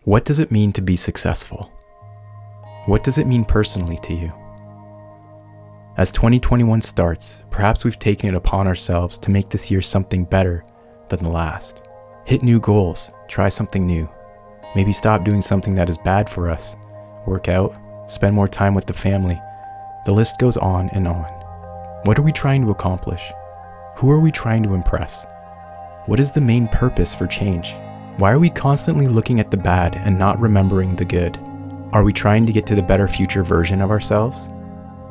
What does it mean to be successful? What does it mean personally to you? As 2021 starts, perhaps we've taken it upon ourselves to make this year something better than the last. Hit new goals, try something new. Maybe stop doing something that is bad for us. Work out, spend more time with the family. The list goes on and on. What are we trying to accomplish? Who are we trying to impress? What is the main purpose for change? Why are we constantly looking at the bad and not remembering the good? Are we trying to get to the better future version of ourselves?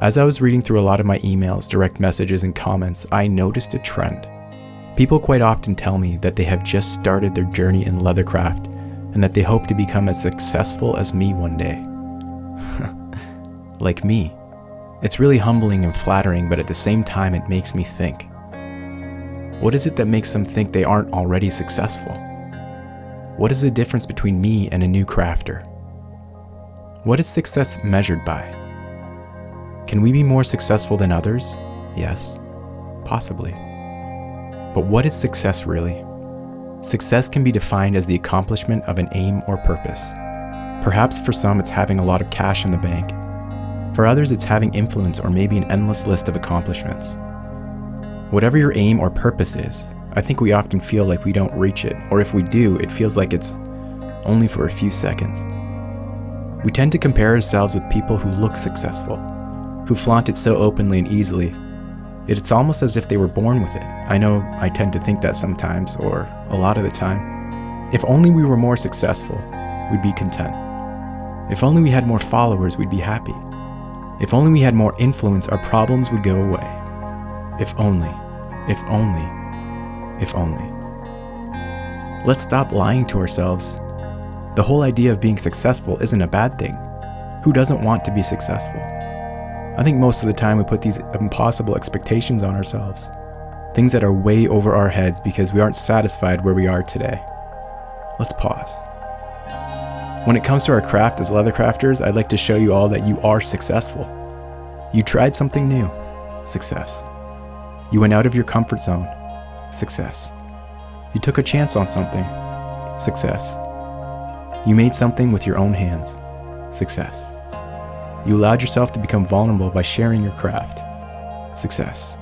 As I was reading through a lot of my emails, direct messages, and comments, I noticed a trend. People quite often tell me that they have just started their journey in leathercraft and that they hope to become as successful as me one day. Like me. It's really humbling and flattering, but at the same time it makes me think. What is it that makes them think they aren't already successful? What is the difference between me and a new crafter? What is success measured by? Can we be more successful than others? Yes, possibly. But what is success really? Success can be defined as the accomplishment of an aim or purpose. Perhaps for some it's having a lot of cash in the bank. For others it's having influence or maybe an endless list of accomplishments. Whatever your aim or purpose is, I think we often feel like we don't reach it, or if we do, it feels like it's only for a few seconds. We tend to compare ourselves with people who look successful, who flaunt it so openly and easily. It's almost as if they were born with it. I know I tend to think that sometimes, or a lot of the time. If only we were more successful, we'd be content. If only we had more followers, we'd be happy. If only we had more influence, our problems would go away. If only, if only, if only. Let's stop lying to ourselves. The whole idea of being successful isn't a bad thing. Who doesn't want to be successful? I think most of the time we put these impossible expectations on ourselves. Things that are way over our heads because we aren't satisfied where we are today. Let's pause. When it comes to our craft as leather crafters, I'd like to show you all that you are successful. You tried something new. Success. You went out of your comfort zone. Success. You took a chance on something. Success. You made something with your own hands. Success. You allowed yourself to become vulnerable by sharing your craft. Success.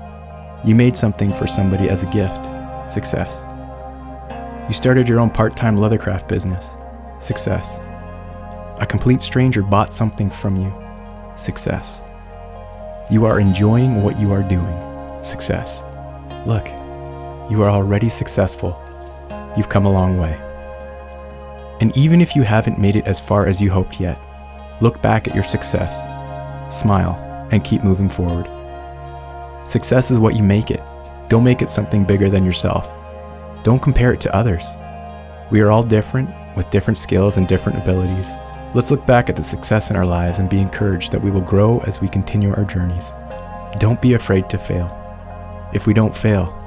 You made something for somebody as a gift. Success. You started your own part-time leathercraft business. Success. A complete stranger bought something from you. Success. You are enjoying what you are doing. Success. Look, you are already successful. You've come a long way. And even if you haven't made it as far as you hoped yet, look back at your success, smile, and keep moving forward. Success is what you make it. Don't make it something bigger than yourself. Don't compare it to others. We are all different, with different skills and different abilities. Let's look back at the success in our lives and be encouraged that we will grow as we continue our journeys. Don't be afraid to fail. If we don't fail,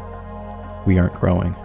we aren't growing.